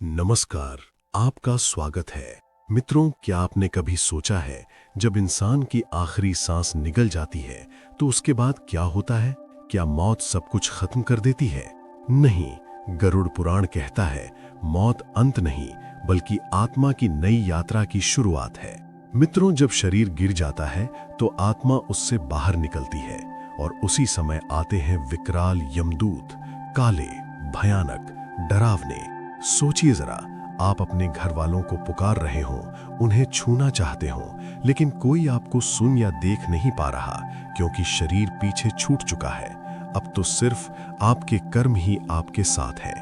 नमस्कार, आपका स्वागत है। मित्रों, क्या आपने कभी सोचा है जब इंसान की आखिरी सांस निकल जाती है तो उसके बाद क्या होता है? क्या मौत सब कुछ खत्म कर देती है? नहीं, गरुड़ पुराण कहता है मौत अंत नहीं बल्कि आत्मा की नई यात्रा की शुरुआत है। मित्रों, जब शरीर गिर जाता है तो आत्मा उससे बाहर निकलती है और उसी समय आते हैं विकराल यमदूत, काले, भयानक, डरावने। सोचिए जरा, आप अपने घर वालों को पुकार रहे हो, उन्हें छूना चाहते हो, लेकिन कोई आपको सुन या देख नहीं पा रहा क्योंकि शरीर पीछे छूट चुका है। अब तो सिर्फ आपके कर्म ही आपके साथ है।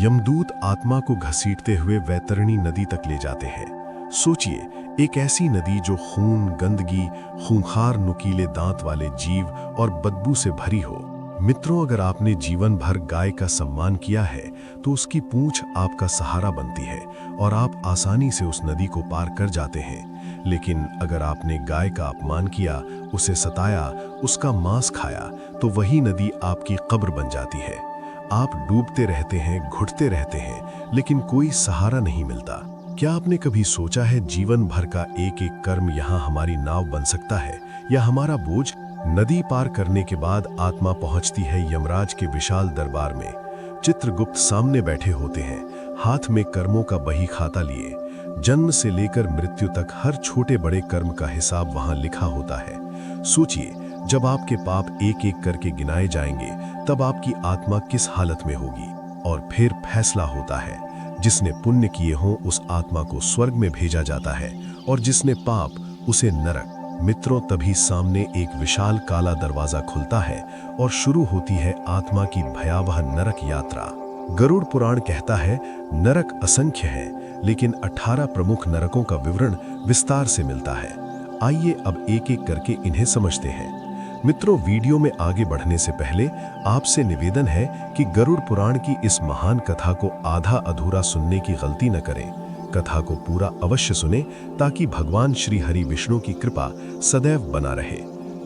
यमदूत आत्मा को घसीटते हुए वैतरणी नदी तक ले जाते हैं। सोचिए, एक ऐसी नदी जो खून, गंदगी, खूंखार नुकीले दांत वाले जीव और बदबू से भरी हो। मित्रों, अगर आपने जीवन भर गाय का सम्मान किया है तो उसकी पूंछ आपका सहारा बनती है और आप आसानी से उस नदी को पार कर जाते हैं। लेकिन अगर आपने गाय का अपमान किया, उसे सताया, उसका मांस खाया, तो वही नदी आपकी कब्र बन जाती है। आप डूबते रहते हैं, घुटते रहते हैं, लेकिन कोई सहारा नहीं मिलता। क्या आपने कभी सोचा है जीवन भर का एक एक कर्म यहाँ हमारी नाव बन सकता है या हमारा बोझ? नदी पार करने के बाद आत्मा पहुंचती है यमराज के विशाल दरबार में। चित्रगुप्त सामने बैठे होते हैं, हाथ में कर्मों का बही खाता लिए। जन्म से लेकर मृत्यु तक हर छोटे बड़े कर्म का हिसाब वहां लिखा होता है। सोचिए, जब आपके पाप एक एक करके गिनाए जाएंगे तब आपकी आत्मा किस हालत में होगी। और फिर फैसला होता है, जिसने पुण्य किए हों उस आत्मा को स्वर्ग में भेजा जाता है और जिसने पाप उसे नरक। मित्रों, तभी सामने एक विशाल काला दरवाजा खुलता है और शुरू होती है आत्मा की भयावह नरक यात्रा। गरुड़ पुराण कहता है नरक असंख्य है, लेकिन 18 प्रमुख नरकों का विवरण विस्तार से मिलता है। आइए अब एक एक करके इन्हें समझते हैं। मित्रों, वीडियो में आगे बढ़ने से पहले आपसे निवेदन है कि गरुड़ पुराण की इस महान कथा को आधा अधूरा सुनने की गलती न करें। कथा को पूरा अवश्य सुने ताकि भगवान श्री हरि विष्णु की कृपा सदैव बना रहे।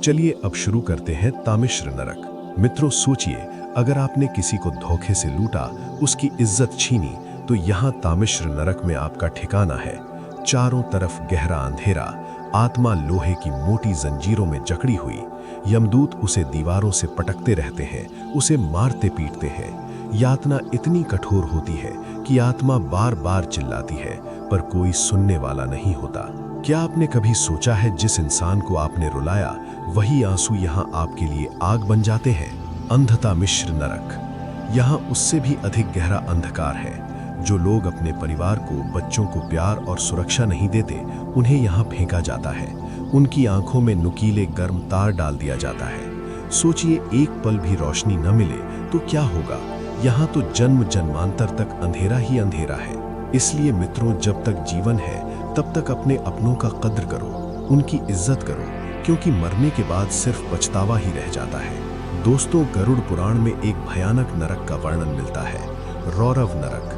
चलिए अब शुरू करते हैं तामिश्र नरक। मित्रों, सोचिए, अगर आपने किसी को धोखे से लूटा, उसकी इज्जत छीनी, तो यहाँ तामिश्र नरक में आपका ठिकाना है। चारों तरफ गहरा अंधेरा, आत्मा लोहे की मोटी जंजीरों में जकड़ी हुई। यमदूत उसे दीवारों से पटकते रहते हैं, उसे मारते पीटते हैं। यातना इतनी कठोर होती है कि आत्मा बार बार चिल्लाती है, पर कोई सुनने वाला नहीं होता। क्या आपने कभी सोचा है जिस इंसान को आपने रुलाया वही आंसू यहाँ आपके लिए आग बन जाते हैं? अंधता मिश्र नरक। यहाँ उससे भी अधिक गहरा अंधकार है। जो लोग अपने परिवार को, बच्चों को प्यार और सुरक्षा नहीं देते, उन्हें यहाँ फेंका जाता है। उनकी आंखों में नुकीले गर्म तार डाल दिया जाता है। सोचिए, एक पल भी रोशनी न मिले तो क्या होगा? यहाँ तो जन्म जन्मांतर तक अंधेरा ही अंधेरा है। इसलिए मित्रों, जब तक जीवन है तब तक अपने अपनों का कद्र करो, उनकी इज्जत करो, क्योंकि मरने के बाद सिर्फ पछतावा ही रह जाता है। दोस्तों, गरुड़ पुराण में एक भयानक नरक का वर्णन मिलता है, रौरव नरक।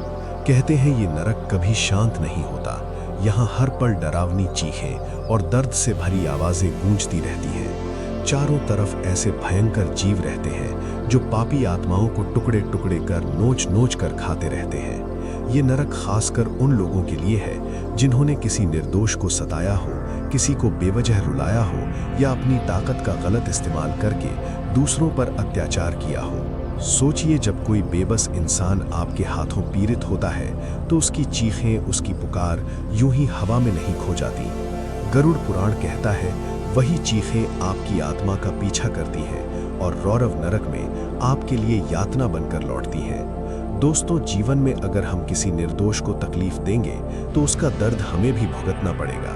कहते हैं ये नरक कभी शांत नहीं होता। यहाँ हर पल डरावनी चीखें और दर्द से भरी आवाजें गूंजती रहती हैं। चारों तरफ ऐसे भयंकर जीव रहते हैं जो पापी आत्माओं को टुकड़े टुकड़े कर नोच नोच कर खाते रहते हैं। ये नरक खासकर उन लोगों के लिए है जिन्होंने किसी निर्दोष को सताया हो, किसी को बेवजह रुलाया हो या अपनी ताकत का गलत इस्तेमाल करके दूसरों पर अत्याचार किया हो। सोचिए, जब कोई बेबस इंसान आपके हाथों पीड़ित होता है तो उसकी चीखें, उसकी पुकार यूं ही हवा में नहीं खो जाती। गरुड़ पुराण कहता है वही चीखें आपकी आत्मा का पीछा करती हैं और रौरव नरक में आपके लिए यातना बनकर लौटती हैं। दोस्तों, जीवन में अगर हम किसी निर्दोष को तकलीफ देंगे तो उसका दर्द हमें भी भुगतना पड़ेगा।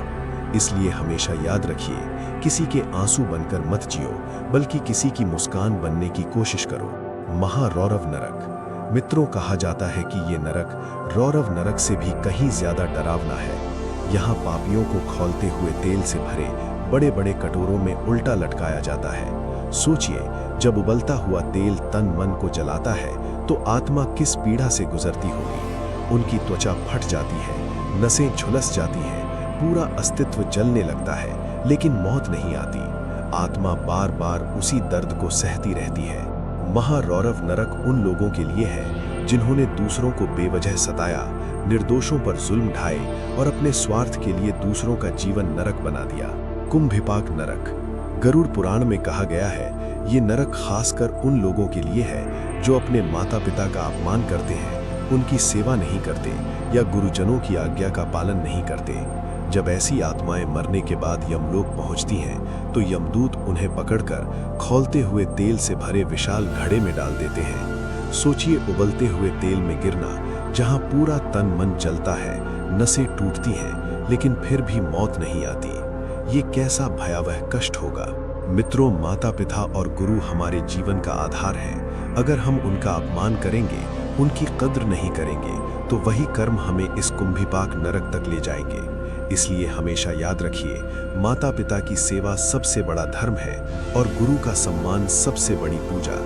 इसलिए हमेशा याद रखिए, किसी के आंसू बनकर मत जियो, बल्कि किसी की मुस्कान बनने की कोशिश करो। महारौरव नरक। मित्रों, कहा जाता है कि ये नरक रौरव नरक से भी कहीं ज्यादा डरावना है। यहाँ पापियों को खौलते हुए तेल से भरे बड़े बड़े कटोरों में उल्टा लटकाया जाता है। सोचिए, जब उबलता हुआ तेल तन मन को जलाता है तो आत्मा किस पीड़ा से गुजरती होगी। उनकी त्वचा फट जाती है, नसें झुलस जाती हैं, पूरा अस्तित्व जलने लगता है, लेकिन मौत नहीं आती। आत्मा बार बार उसी दर्द को सहती रहती है। महारौरव नरक उन लोगों के लिए है जिन्होंने दूसरों को बेवजह सताया, निर्दोषों पर जुल्म ढाए और अपने स्वार्थ के लिए दूसरों का जीवन नरक बना दिया। कुंभिपाक नरक। गरुड़ पुराण में कहा गया है, ये नरक खासकर उन लोगों के लिए है जो अपने माता पिता का अपमान करते हैं, उनकी सेवा नहीं करते या गुरुजनों की आज्ञा का पालन नहीं करते। जब ऐसी आत्माएं मरने के बाद यमलोक पहुंचती हैं, तो यमदूत उन्हें पकड़कर खौलते हुए तेल से भरे विशाल घड़े में डाल देते हैं। सोचिए, उबलते हुए तेल में गिरना, जहां पूरा तन मन जलता है, नसें टूटती हैं, लेकिन फिर भी मौत नहीं आती। ये कैसा भयावह कष्ट होगा। मित्रों, माता पिता और गुरु हमारे जीवन का आधार हैं। अगर हम उनका अपमान करेंगे, उनकी कद्र नहीं करेंगे, तो वही कर्म हमें इस कुंभिपाक नरक तक ले जाएंगे। इसलिए हमेशा याद रखिए, माता पिता की सेवा सबसे बड़ा धर्म है और गुरु का सम्मान सबसे बड़ी पूजा।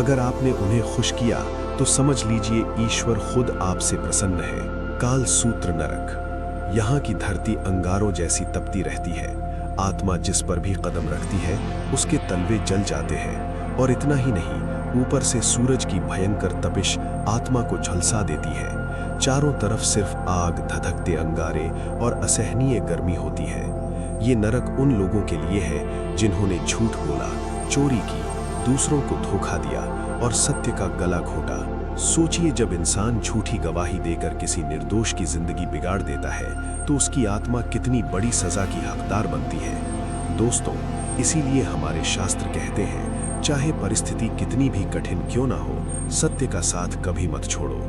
अगर आपने उन्हें खुश किया तो समझ लीजिए ईश्वर खुद आपसे प्रसन्न है। काल सूत्र नरक। यहाँ की धरती अंगारों जैसी तपती रहती है। आत्मा जिस पर भी कदम रखती है, उसके तलवे जल जाते हैं। और इतना ही नहीं, ऊपर से सूरज की भयंकर तपिश आत्मा को झुलसा देती है। चारों तरफ सिर्फ आग, धधकते अंगारे और असहनीय गर्मी होती है। ये नरक उन लोगों के लिए है जिन्होंने झूठ बोला, चोरी की, दूसरों को धोखा दिया और सत्य का गला घोटा। सोचिए, जब इंसान झूठी गवाही देकर किसी निर्दोष की जिंदगी बिगाड़ देता है, तो उसकी आत्मा कितनी बड़ी सजा की हकदार बनती है। दोस्तों, इसीलिए हमारे शास्त्र कहते हैं, चाहे परिस्थिति कितनी भी कठिन क्यों ना हो, सत्य का साथ कभी मत छोड़ो।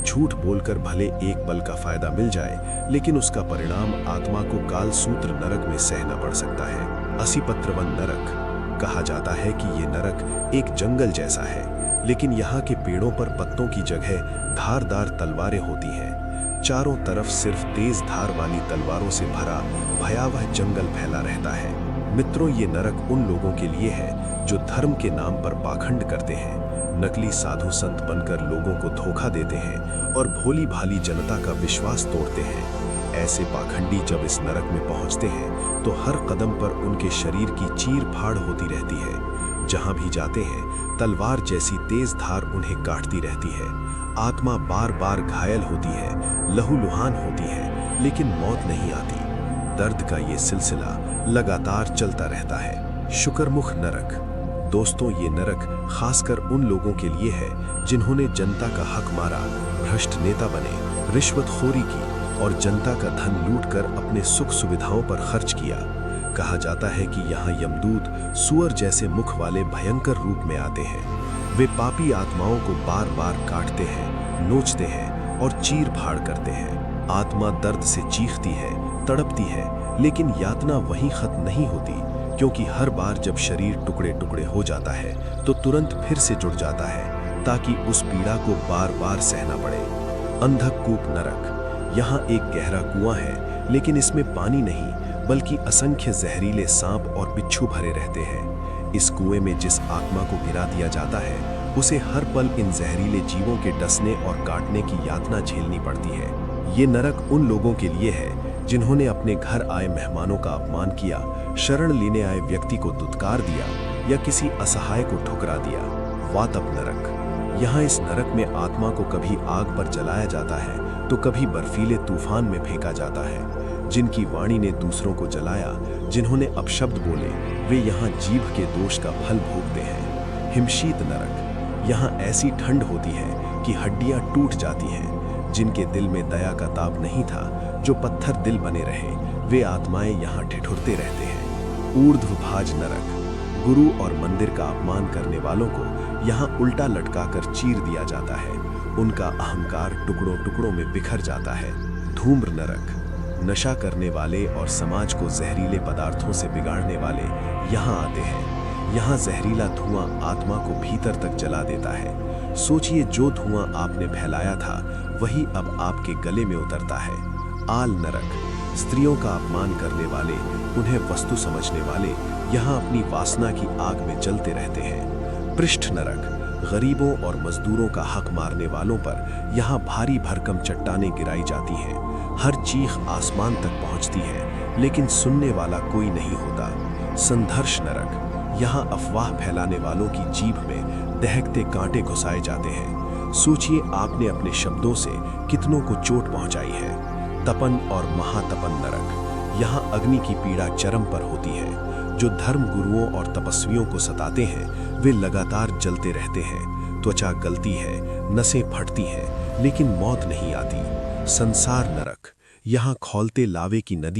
झूठ बोलकर भले एक पल का फायदा मिल जाए, लेकिन उसका परिणाम आत्मा को काल सूत्र नरक में सहना पड़ सकता है। असिपत्रवन नरक। कहा जाता है कि ये नरक एक जंगल जैसा है, लेकिन यहाँ के पेड़ों पर पत्तों की जगह धारदार तलवारें होती हैं। चारों तरफ सिर्फ तेज धार वाली तलवारों से भरा भयावह जंगल फैला रहता है। मित्रों, ये नरक उन लोगों के लिए है जो धर्म के नाम पर पाखंड करते हैं, नकली साधु संत बनकर लोगों को धोखा देते हैं और भोली भाली जनता का विश्वास तोड़ते हैं। ऐसे पाखंडी जब इस नरक में पहुंचते हैं, तो हर कदम पर उनके शरीर की चीर फाड़ होती रहती है। जहां भी जाते हैं, तलवार जैसी तेज धार उन्हें काटती रहती है। आत्मा बार बार घायल होती है, लहूलुहान होती है, लेकिन मौत नहीं आती। दर्द का ये सिलसिला लगातार चलता रहता है। शुक्रमुख नरक। दोस्तों, ये नरक खासकर उन लोगों के लिए है जिन्होंने जनता का हक मारा, भ्रष्ट नेता बने, रिश्वतखोरी की और जनता का धन लूटकर अपने सुख सुविधाओं पर खर्च किया। कहा जाता है कि यहाँ यमदूत सुअर जैसे मुख वाले भयंकर रूप में आते हैं। वे पापी आत्माओं को बार बार काटते हैं, नोचते हैं और चीर फाड़ करते हैं। आत्मा दर्द से चीखती है, तड़पती है, लेकिन यातना वहीं खत्म नहीं होती, क्योंकि हर बार जब शरीर टुकड़े टुकड़े हो जाता है, तो तुरंत फिर से जुड़ जाता है, ताकि उस पीड़ा को बार बार सहना पड़े। अंधकूप नरक। यहाँ एक गहरा कुआं है, लेकिन इसमें पानी नहीं, बल्कि असंख्य जहरीले सांप और बिच्छू भरे रहते हैं। इस कुएं में जिस आत्मा को गिरा दिया जाता है, उसे हर पल इन जहरीले जीवों के डसने और काटने की यातना झेलनी पड़ती है। ये नरक उन लोगों के लिए है जिन्होंने अपने घर आए मेहमानों का अपमान किया, शरण लेने आए व्यक्ति को दुत्कार दिया या किसी असहाय को ठुकरा दिया। वातप नरक। यहाँ इस नरक में आत्मा को कभी आग पर जलाया जाता है, तो कभी बर्फीले तूफान में फेंका जाता है। जिनकी वाणी ने दूसरों को जलाया, जिन्होंने अपशब्द बोले, वे यहाँ जीभ के दोष का फल भोगते हैं। हिमशीत नरक। यहाँ ऐसी ठंड होती है कि हड्डियां टूट जाती हैं। जिनके दिल में दया का ताप नहीं था, जो पत्थर दिल बने रहे, वे आत्माएं यहाँ ठिठुरते रहते हैं। ऊर्ध्वभाज नरक। गुरु और मंदिर का अपमान करने वालों को यहाँ उल्टा लटकाकर चीर दिया जाता है। उनका अहंकार टुकड़ों टुकड़ों में बिखर जाता है। धूम्र नरक। नशा करने वाले और समाज को जहरीले पदार्थों से बिगाड़ने वाले यहाँ आते हैं। यहाँ जहरीला धुआं आत्मा को भीतर तक जला देता है। सोचिए, जो धुआं आपने फैलाया था, वही अब आपके गले में उतरता है। आल नरक। स्त्रियों का अपमान करने वाले, उन्हें वस्तु समझने वाले यहाँ अपनी वासना की आग में जलते रहते हैं। पृष्ठ नरक। गरीबों और मजदूरों का हक मारने वालों पर यहाँ भारी भरकम चट्टानें गिराई जाती हैं। हर चीख आसमान तक पहुंचती है, लेकिन सुनने वाला कोई नहीं होता। संघर्ष नरक। यहाँ अफवाह फैलाने वालों की जीभ में दहकते कांटे घुसाए जाते हैं। सोचिए आपने अपने शब्दों से कितनों को चोट पहुंचाई है। तपन और महातपन नरक। यहाँ अग्नि की पीड़ा चरम पर होती है। जो धर्म गुरुओं और तपस्वियों को सताते हैं वे लगातार जलते रहते हैं। त्वचा गलती है, नसें फटती हैं, लेकिन मौत नहीं आती। संसार नरक। यहाँ खौलते लावे की नदी